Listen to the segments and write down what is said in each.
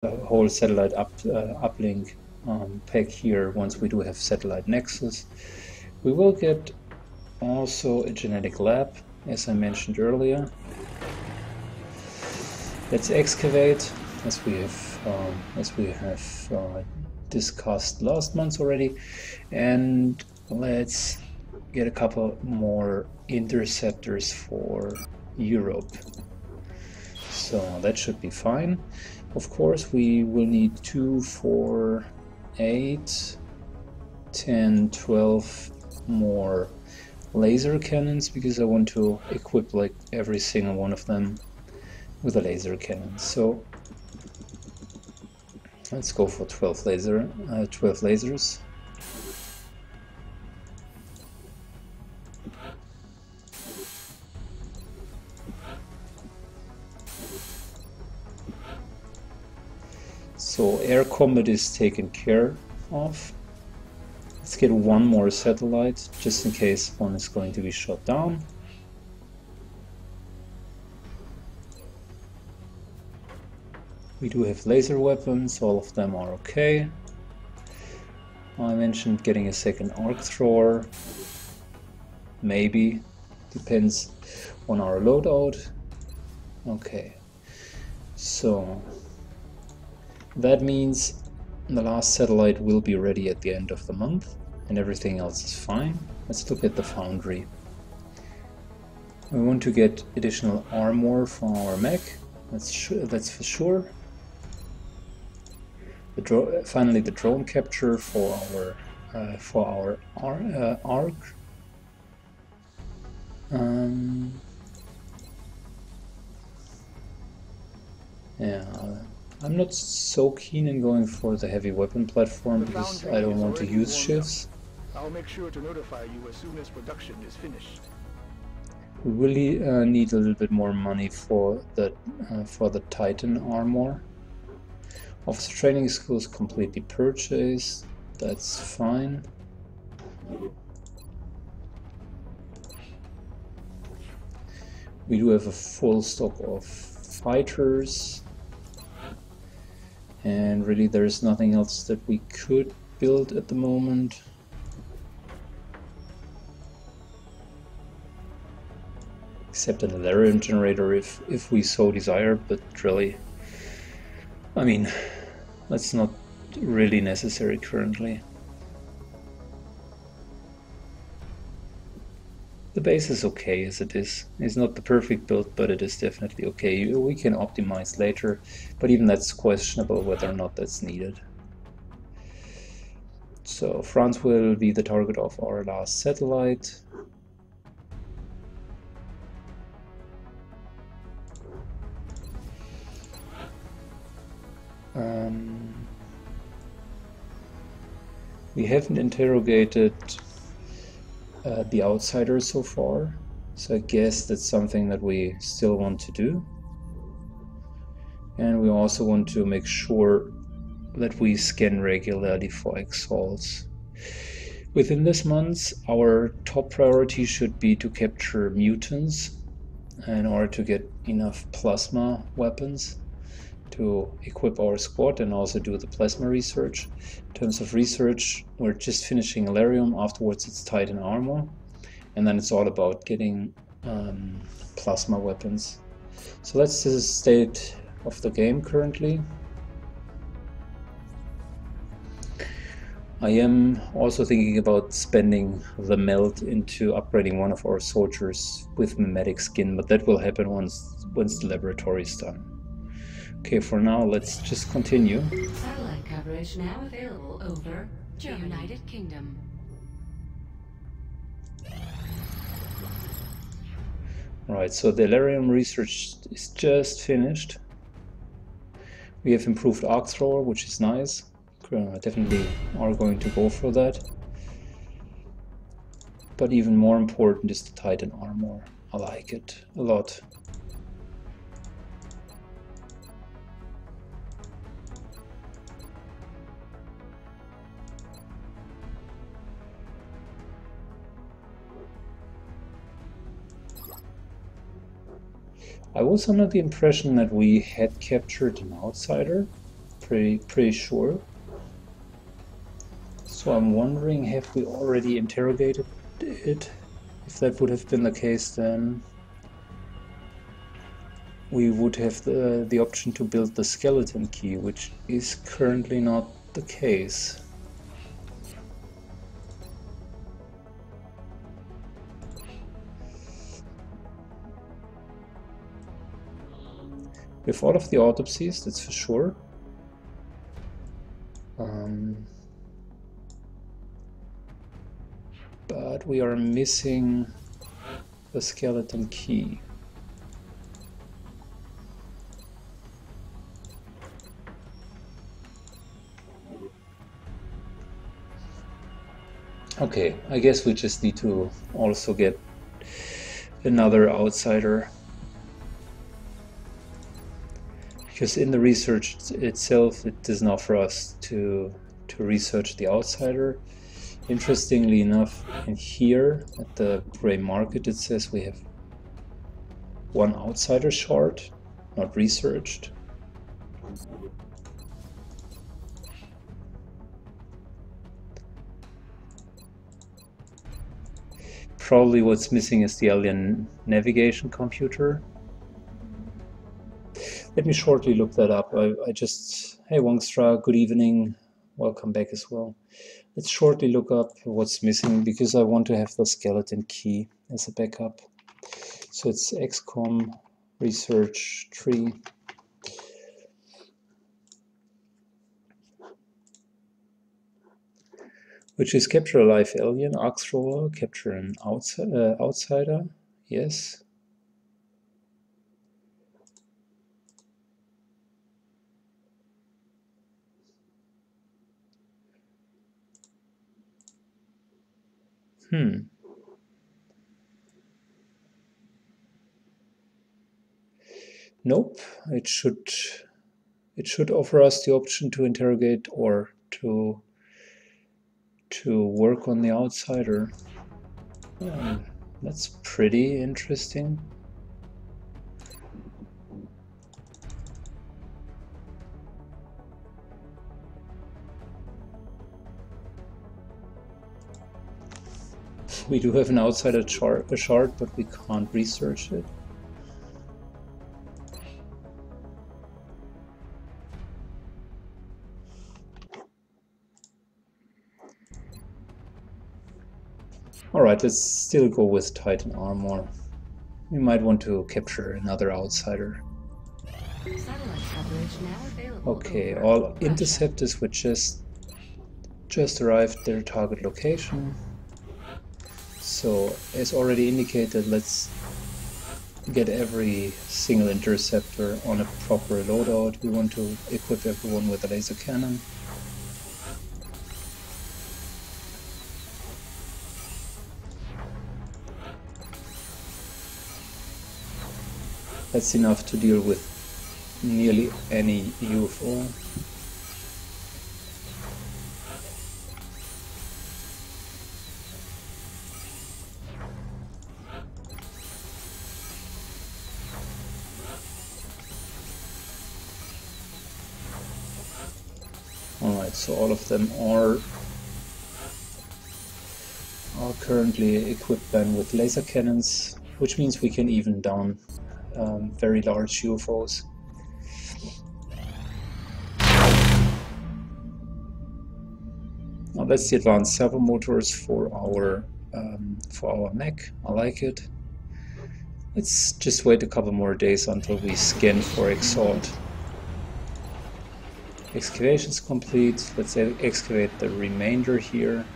whole satellite uplink pack here once we do have satellite nexus. We will get also a genetic lab, as I mentioned earlier. Let's excavate, as we have discussed last month already, and let's get a couple more interceptors for Europe. So that should be fine. Of course, we will need 2, 4, 8, 10, 12 more laser cannons, because I want to equip like every single one of them with a laser cannon. So let's go for 12 lasers. So air combat is taken care of. Let's get one more satellite, just in case one is going to be shot down. We do have laser weapons, all of them are okay. I mentioned getting a second arc thrower. Maybe. Depends on our loadout. Okay. So that means the last satellite will be ready at the end of the month, and everything else is fine. Let's look at the foundry. We want to get additional armor for our mech. That's for sure. Finally, the drone capture for our arc. Yeah, I'm not so keen in going for the heavy weapon platform because I don't want to use shifts. I'll make sure to notify you as soon as production is finished. We really need a little bit more money for the Titan armor. Officer training schools completely purchased. That's fine. We do have a full stock of fighters. And really there's nothing else that we could build at the moment. Except an Alarium generator if we so desire, but really, I mean, that's not really necessary currently. The base is okay as it is. It's not the perfect build, but it is definitely okay. We can optimize later, but even that's questionable whether or not that's needed. So France will be the target of our last satellite. We haven't interrogated the outsiders so far, so I guess that's something that we still want to do. And we also want to make sure that we scan regularly for XCOMs. Within this month, our top priority should be to capture mutants in order to get enough plasma weapons to equip our squad and also do the plasma research. In terms of research, we're just finishing Alarium, afterwards it's Titan armor, and then it's all about getting plasma weapons. So that's the state of the game currently. I am also thinking about spending the melt into upgrading one of our soldiers with mimetic skin, but that will happen once the laboratory is done. Okay, for now, let's just continue. Satellite coverage now available over Germany. United Kingdom. Right, so the Alarium research is just finished. We have improved arc thrower, which is nice. Definitely are going to go for that. But even more important is the Titan armor. I like it a lot. I was under the impression that we had captured an outsider, pretty sure. So I'm wondering, have we already interrogated it? If that would have been the case, then we would have the option to build the skeleton key, which is currently not the case. With all of the autopsies, that's for sure. But we are missing the skeleton key. Okay, I guess we just need to also get another outsider. Because in the research itself, it doesn't offer us to research the outsider. Interestingly enough, in here at the gray market, it says we have one outsider shard, not researched. Probably what's missing is the alien navigation computer. Let me shortly look that up. I just... Hey Wongstra, good evening. Welcome back as well. Let's shortly look up what's missing, because I want to have the skeleton key as a backup. So it's XCOM research tree. Which is capture a live alien, arc thrower, capture an outsider, yes. Nope, it should offer us the option to interrogate or to work on the outsider. That's pretty interesting. We do have an outsider shard, but we can't research it. Alright, let's still go with Titan armor. We might want to capture another outsider. Okay, all interceptors which just arrived at their target location. So, as already indicated, let's get every single interceptor on a proper loadout. We want to equip everyone with a laser cannon. That's enough to deal with nearly any UFO. Alright, so all of them are currently equipped then with laser cannons, which means we can even down very large UFOs. Now that's the advanced servo motors for our mech. I like it. Let's just wait a couple more days until we scan for Exalt. Excavation's complete. Let's excavate the remainder here.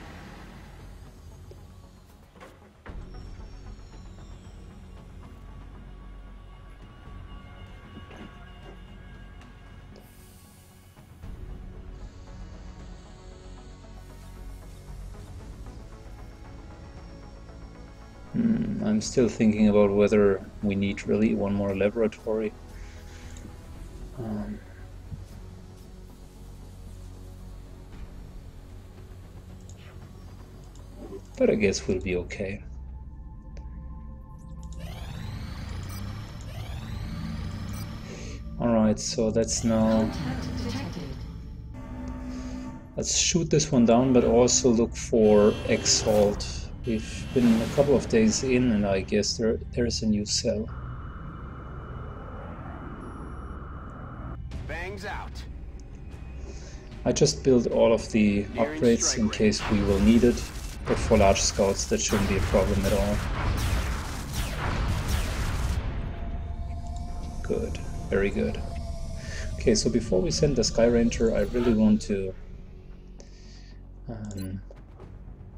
I'm still thinking about whether we need really one more laboratory. But I guess we'll be okay. Alright, so that's now... Let's shoot this one down, but also look for Exalt. We've been a couple of days in, and I guess there's a new cell. Bangs out. I just built all of the upgrades in case we will need it, but for large scouts that shouldn't be a problem at all. Good, very good. Okay, so before we send the Sky Ranger, I really want to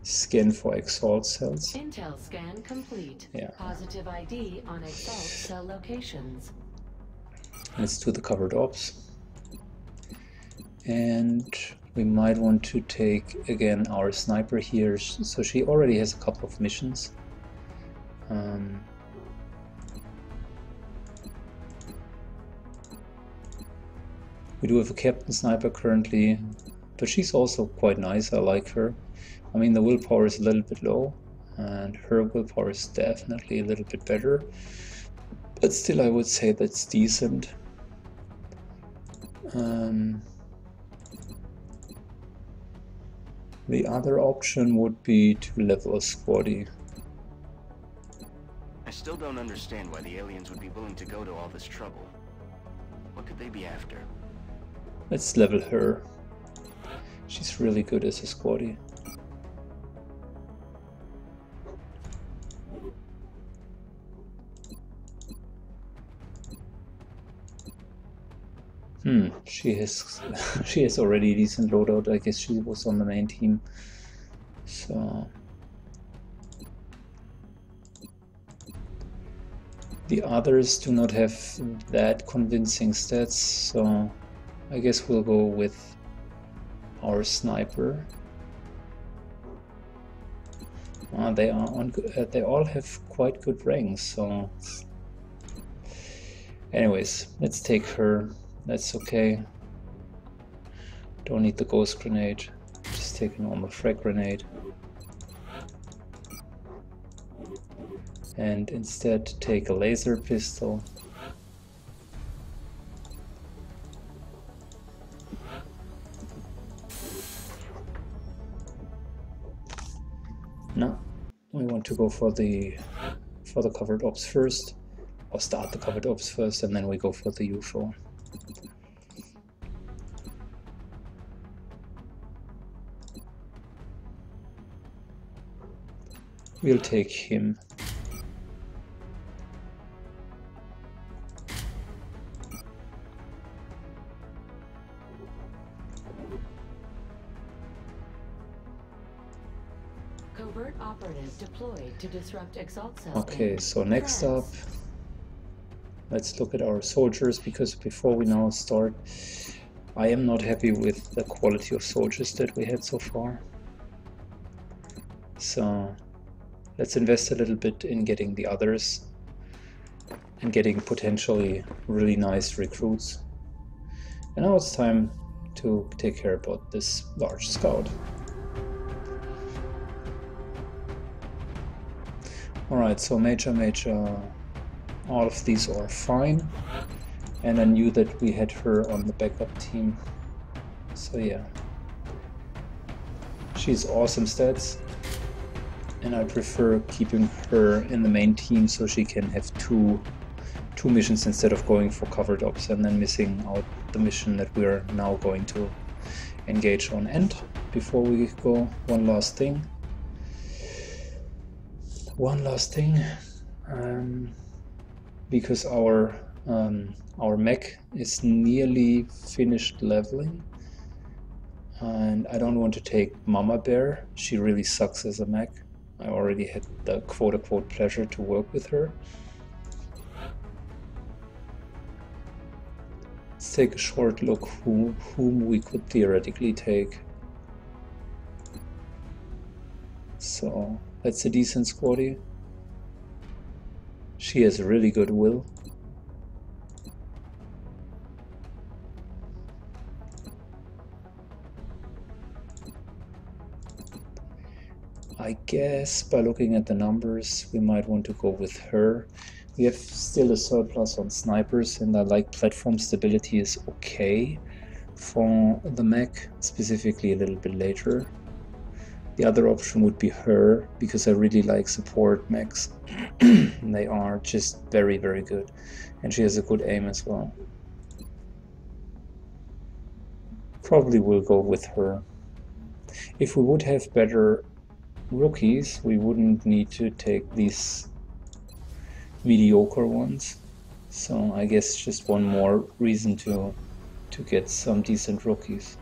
scan for Exalt cells. Intel scan complete. Yeah. Positive ID on Exalt cell locations. Let's do the covered ops. And we might want to take again our sniper here, so she already has a couple of missions. We do have a captain sniper currently, but she's also quite nice. I like her. I mean, the willpower is a little bit low, and her willpower is definitely a little bit better, but still I would say that's decent. The other option would be to level a squaddy. I still don't understand why the aliens would be willing to go to all this trouble. What could they be after? Let's level her. She's really good as a squaddy. She has already a decent loadout. I guess she was on the main team. So the others do not have that convincing stats, so I guess we'll go with our sniper. They are on. They all have quite good ranks. So, anyways, let's take her. That's okay. Don't need the ghost grenade. Just take a normal frag grenade. And instead take a laser pistol. No, we want to go for the covered ops first, or start the covered ops first, and then we go for the UFO. We'll take him. Covert operative deployed to disrupt Exalt cells. Okay, so next up, let's look at our soldiers, because before we now start, I am not happy with the quality of soldiers that we had so far. So let's invest a little bit in getting the others and getting potentially really nice recruits. And now it's time to take care about this large scout. Alright, so major, all of these are fine. And I knew that we had her on the backup team. So yeah. She's awesome stats. And I prefer keeping her in the main team so she can have two missions instead of going for covered ops and then missing out the mission that we're now going to engage on. And before we go, one last thing, because our mech is nearly finished leveling, and I don't want to take Mama Bear. She really sucks as a mech. I already had the quote-unquote pleasure to work with her. Let's take a short look whom we could theoretically take. So that's a decent squaddy. She has really good will. I guess by looking at the numbers, we might want to go with her. We have still a surplus on snipers, and I like platform stability is okay, for the mech, specifically a little bit later. The other option would be her, because I really like support mechs. They are just very, very good. And she has a good aim as well. Probably will go with her. If we would have better rookies, we wouldn't need to take these mediocre ones. So I guess just one more reason to get some decent rookies.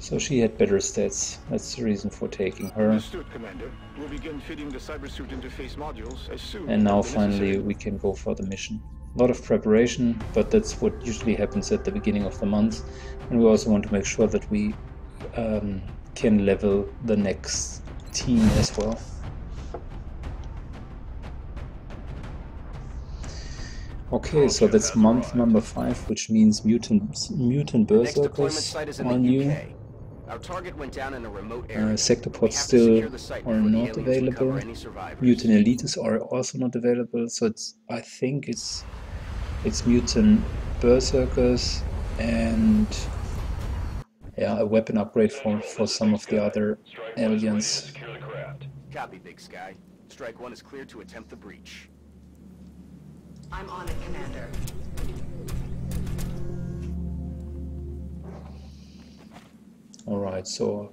So she had better stats. That's the reason for taking her. Understood, Commander. We'll begin fitting the cybersuit interface modules as soon And now as finally necessary. we can go for the mission. A lot of preparation, but that's what usually happens at the beginning of the month. And we also want to make sure that we can level the next team as well. Okay, so that's month number 5, which means mutant berserkers are new. Our target went down in a remote area. Sectopods still are not available. Mutant elites are also not available. So I think it's mutant berserkers and yeah, a weapon upgrade for some of the other aliens. Copy, Big Sky. Strike 1 is clear to attempt the breach. I'm on it, Commander. Alright, so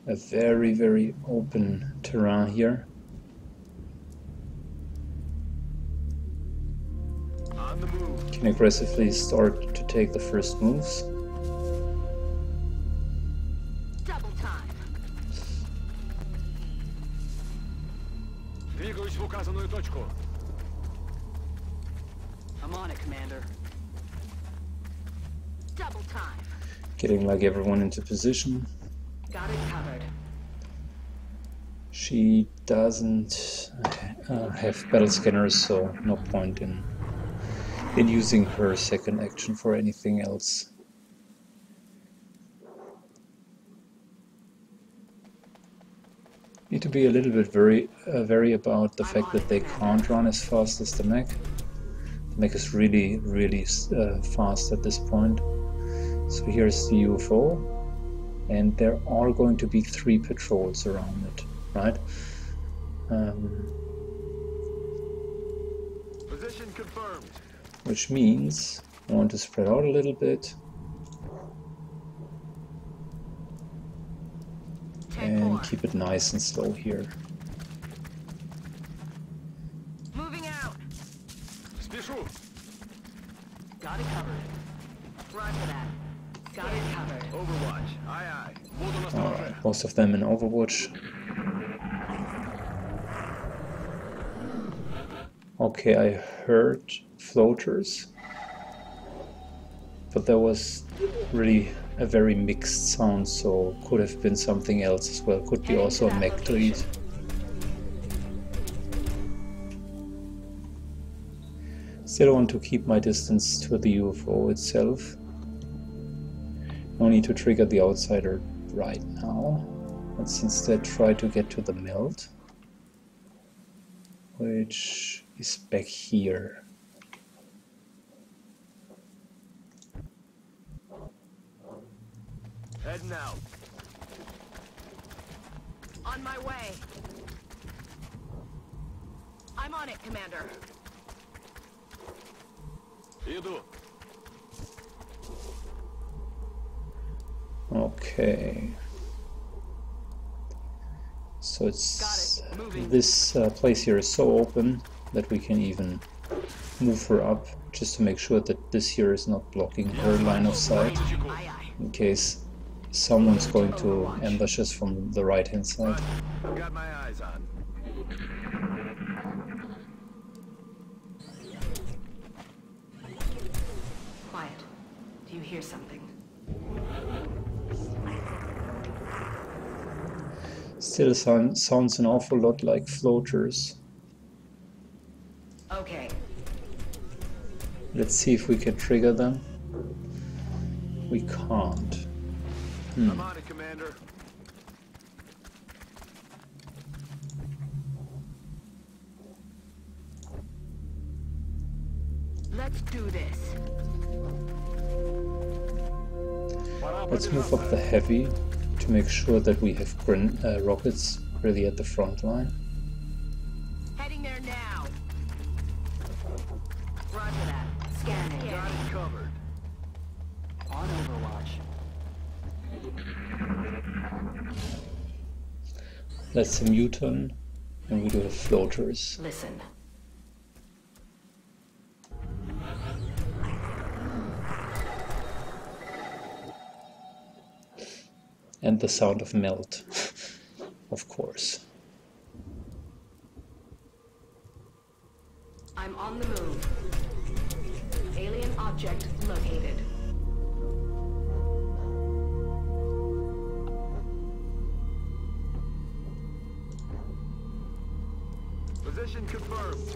a very, very open terrain here. On the move. Can aggressively start to take the first moves. Double time. Двигаюсь в указанную точку. I'm on it, Commander. Double time. Getting like everyone into position. Got it covered. She doesn't have battle scanners, so no point in using her second action for anything else. Need to be a little bit wary about the fact that they can't run as fast as the mech. The mech is really, really fast at this point. So here's the UFO, and there are going to be 3 patrols around it, right? Position confirmed. Which means I want to spread out a little bit and keep it nice and slow here. Moving out. Спешу. Got it covered. Roger that. Got it covered. Overwatch. Aye, aye. Буду на стороже. Alright, most of them in Overwatch. Okay, I heard floaters, but there was really a very mixed sound, so could have been something else as well. Could be also a mech droid. Still want to keep my distance to the UFO itself. No need to trigger the outsider right now. Let's instead try to get to the meld, which is back here. Heading out. On my way. I'm on it, Commander. Иду. Okay. So it's this place here is so open that we can even move her up just to make sure that this here is not blocking her line of sight in case someone's going to ambush us from the right hand side. Got my eyes on. Quiet. Do you hear something? Still sounds an awful lot like floaters. Okay. Let's see if we can trigger them. We can't. I'm on it, Commander. Let's do this. Let's move up the heavy to make sure that we have rockets really at the front line. Heading there now. Roger that. Scanning. Got it covered. On Overwatch. That's a muton, and we do have floaters. Listen. And the sound of melt, of course. I'm on the move. Alien object located. Position confirmed.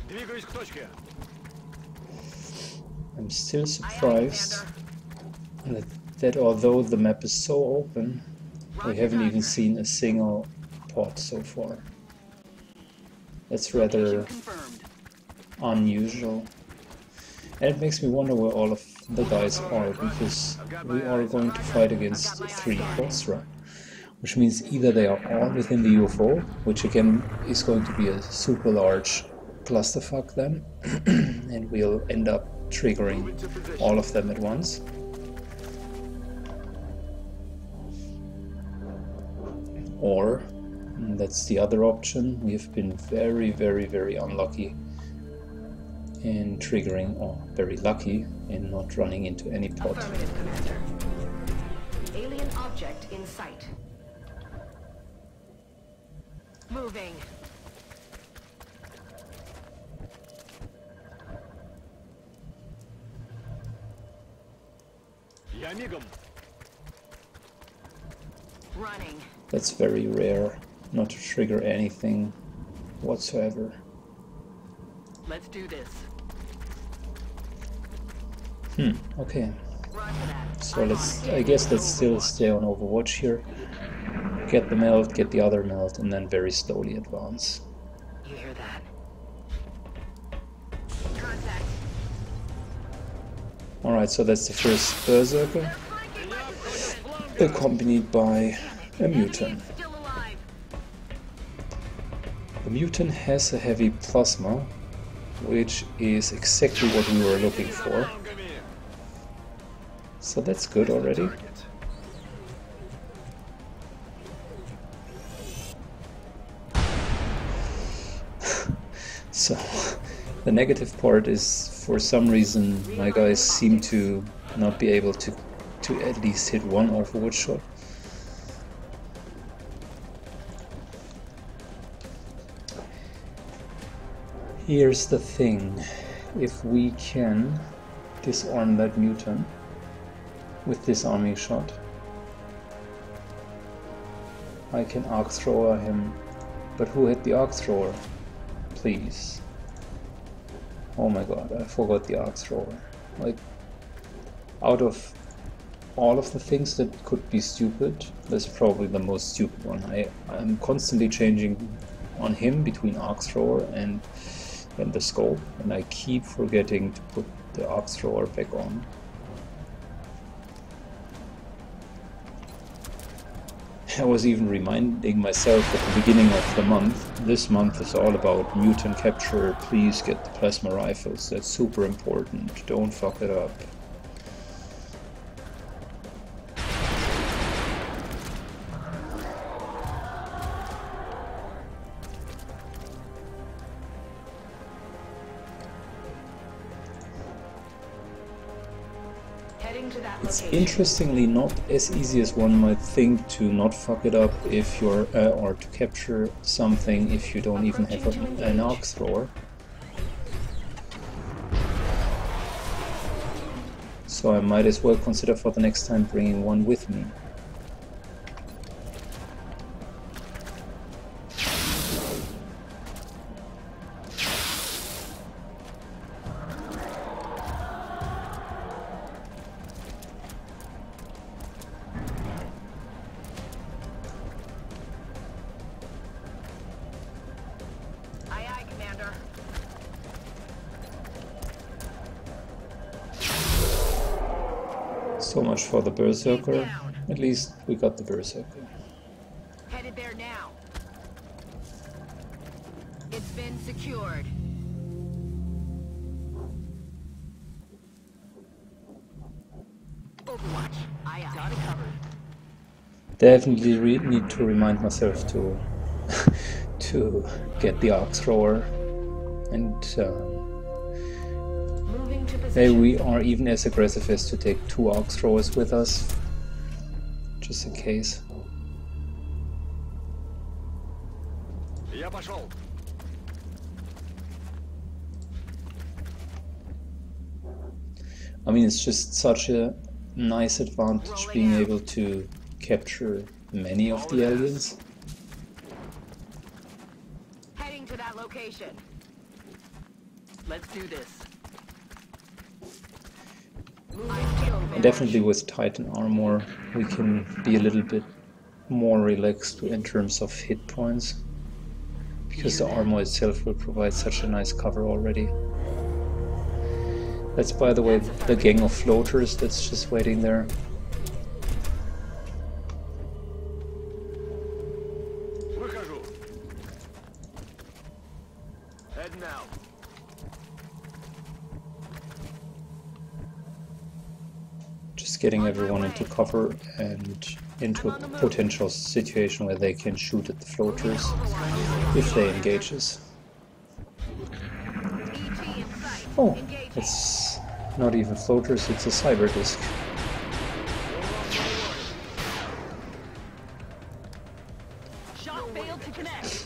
Двигаюсь к точке. I'm still surprised that although the map is so open, we haven't even seen a single pod so far. That's rather unusual. And it makes me wonder where all of the guys are, because we are going to fight against 3 pods, right? Which means either they are all within the UFO, which again is going to be a super large clusterfuck then, and we'll end up triggering all of them at once. Or, and that's the other option, we have been very, very, very unlucky in triggering, or very lucky in not running into any pod. Affirmative, Commander. Alien object in sight. Moving. Я мигом. Running. That's very rare, not to trigger anything whatsoever. Let's do this. Okay. Roger that. So I guess let's still stay on Overwatch here. Get the melt, get the other melt, and then very slowly advance. You hear that? Contact. Alright, so that's the first Berserker, accompanied by a mutant. Still alive. The mutant has a heavy plasma, which is exactly what we were looking for. So that's good already. So the negative part is, for some reason, my guys seem to not be able to at least hit one Overwatch shot. Here's the thing, if we can disarm that mutant with disarming shot, I can arc thrower him. But who hit the arc thrower? Please. Oh my god, I forgot the arc thrower. Like, out of all of the things that could be stupid, that's probably the most stupid one. I'm constantly changing on him between arc thrower and the scope, and I keep forgetting to put the arc thrower back on. I was even reminding myself at the beginning of the month, this month is all about mutant capture, please get the plasma rifles, that's super important, don't fuck it up. It's interestingly not as easy as one might think to not fuck it up if you're, or to capture something if you don't even have an arc thrower. So I might as well consider for the next time bringing one with me. So much for the Berserker. At least we got the Berserker. Headed there now. It's been secured. Overwatch. Aye, aye. Got it covered. Definitely need to remind myself to to get the Arc Thrower, and Moving to position. maybe we are even as aggressive as to take 2 Arc Throwers with us, just in case. Я пошел. I mean, it's just such a nice advantage being able to capture many of the aliens. Heading to that location. Let's do this. Definitely with Titan armor we can be a little bit more relaxed in terms of hit points, because the armor itself will provide such a nice cover already. That's, by the way, the gang of floaters that's just waiting there. Выхожу. Head now. Just getting everyone into cover and into a potential situation where they can shoot at the floaters if they engage us. Oh, it's not even floaters, it's a cyber disc. Shot failed to connect.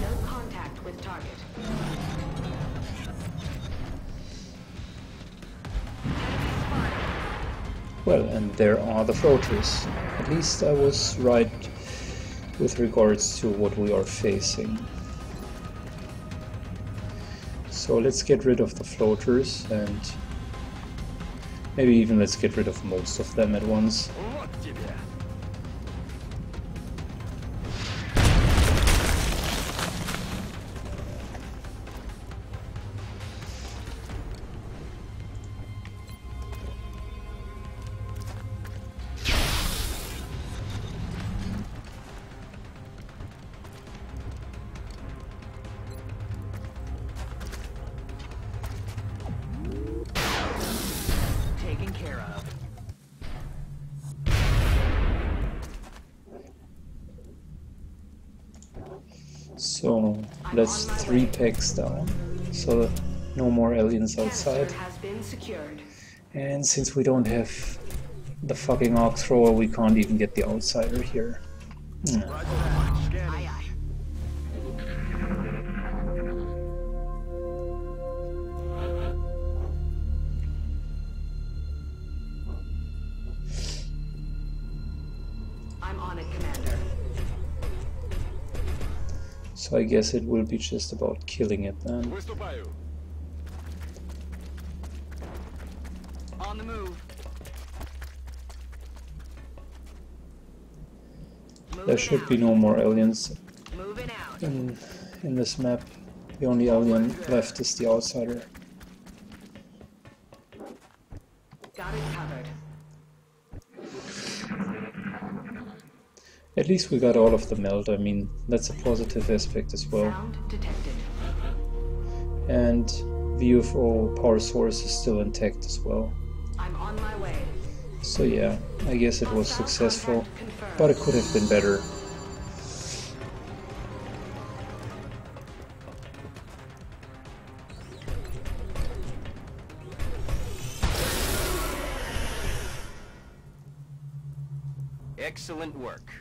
No contact with target. Well, and there are the floaters. At least I was right with regards to what we are facing. So let's get rid of the floaters, and maybe even let's get rid of most of them at once. Вот тебе. Taken care of. So that's 3 packs down, so no more aliens outside. Has been secured. And since we don't have the fucking Arc Thrower, we can't even get the outsider here. Aye, aye. I'm on it, Commander. So I guess it will be just about killing it then. Выступаю. On the move. There should be no more aliens Moving out. in this map. The only alien left is the outsider. Got it covered. At least we got all of the meld. I mean, that's a positive aspect as well. Sound detected. And the UFO power source is still intact as well. I'm on my way. So yeah, I guess it was successful, but it could have been better. Excellent work.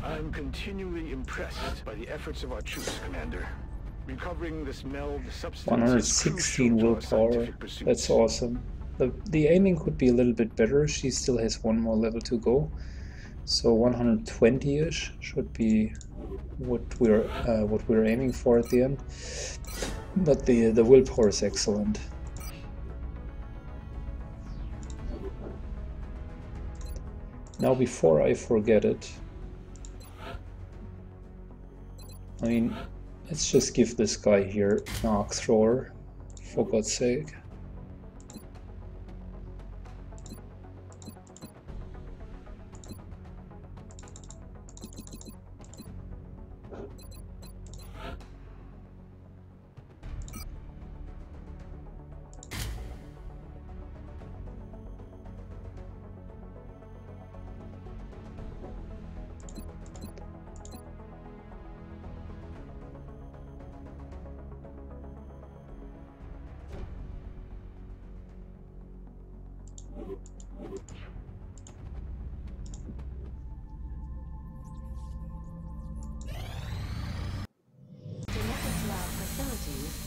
I'm continually impressed by the efforts of our troops, Commander. Recovering this meld substance 116 is crucial to our willpower, scientific pursuits. that's awesome. The aiming could be a little bit better, she still has 1 more level to go. So 120-ish should be what we're aiming for at the end, but the willpower is excellent. Now, before I forget it, I mean, let's just give this guy here an arc thrower, for God's sake.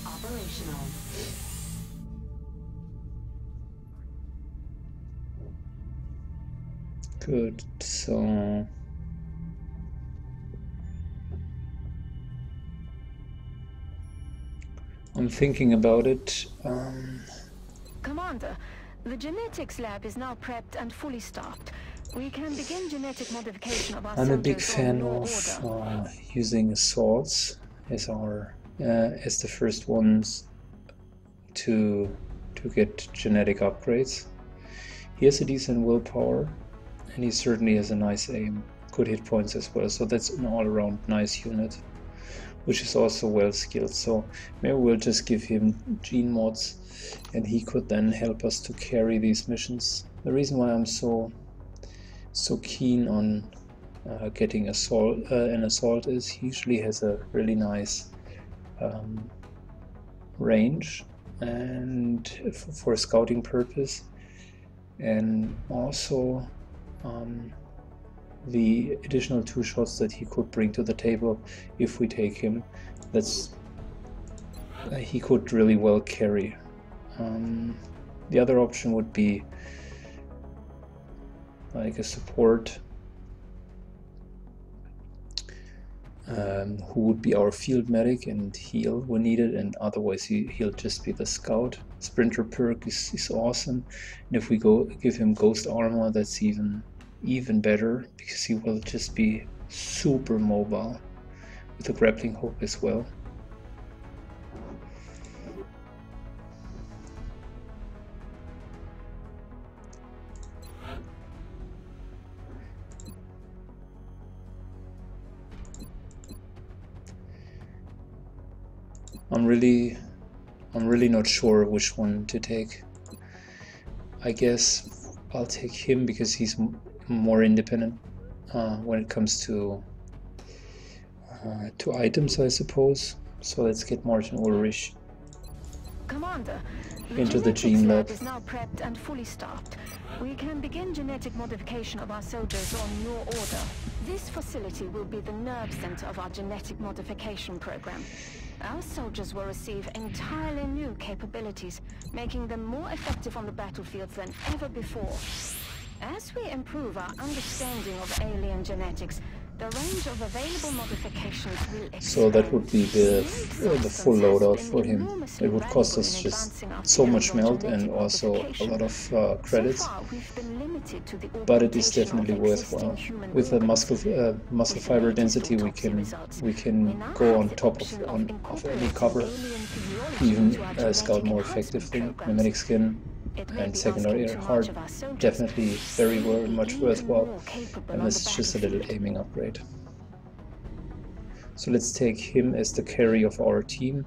Operational. Good, so I'm thinking about it. Commander, the genetics lab is now prepped and fully stocked. We can begin genetic modification of our I'm a big soldiers fan on your of order. using assaults as our as the first ones to get genetic upgrades. He has a decent willpower, and he certainly has a nice aim, good hit points as well. So that's an all-around nice unit, which is also well skilled. So maybe we'll just give him gene mods, and he could then help us to carry these missions. The reason why I'm so keen on getting an assault is he usually has a really nice range and for a scouting purpose, and also the additional 2 shots that he could bring to the table if we take him, that's he could really well carry. The other option would be like a support who would be our field medic and heal when needed, and otherwise he'll just be the scout. Sprinter perk is awesome, and if we give him ghost armor, that's even better, because he will just be super mobile with a grappling hook as well. I'm really not sure which one to take. I guess I'll take him because he's more independent when it comes to items, I suppose. So let's get Martin Ulrich Commander, into the genetics gene lab. is now prepped and fully stocked. We can begin genetic modification of our soldiers on your order. This facility will be the nerve center of our genetic modification program. Our soldiers will receive entirely new capabilities, making them more effective on the battlefield than ever before. As we improve our understanding of alien genetics, the range of available modifications will expand. So that would be the full loadout for him. It would cost us just so much melt and also a lot of credits, but it is definitely worthwhile. With the muscle fiber density, we can go on top of any cover, even scout more effectively. Mimetic skin and secondary heart, definitely very much worthwhile, and this is just a little aiming upgrade. So let's take him as the carry of our team.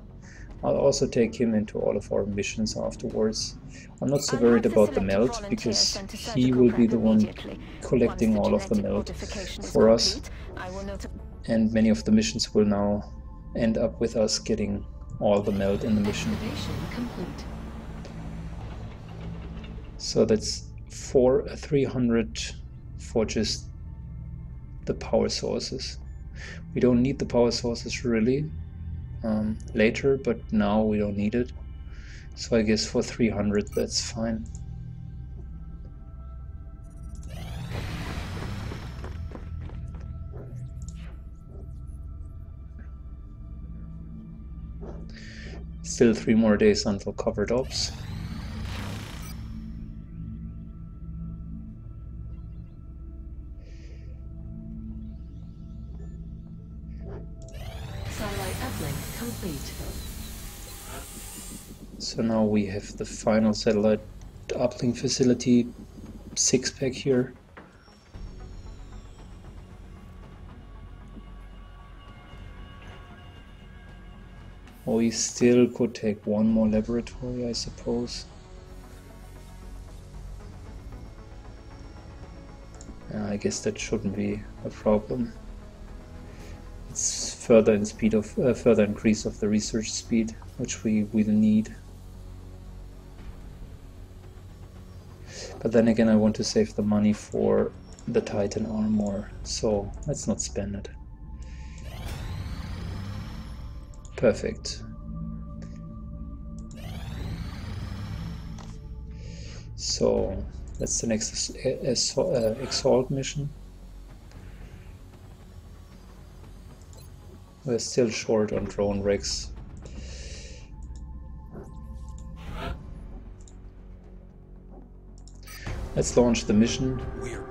I'll also take him into all of our missions afterwards. I'm not so worried about the melt, because he will be the one collecting all of the melt for us, and many of the missions will now end up with us getting all the melt in the mission. So that's 300 for just the power sources. We don't need the power sources really later, but now we don't need it. So I guess for 300 that's fine. Still 3 more days until covered ops. Satellite uplink complete. So now we have the final satellite uplink facility 6-pack here. We still could take one more laboratory, I suppose. I guess that shouldn't be a problem. It's further in speed of further increase of the research speed, which we will need. But then again, I want to save the money for the Titan armor, so let's not spend it. Perfect. So that's the next Exalt mission. We're still short on drone rigs. Let's launch the mission. We are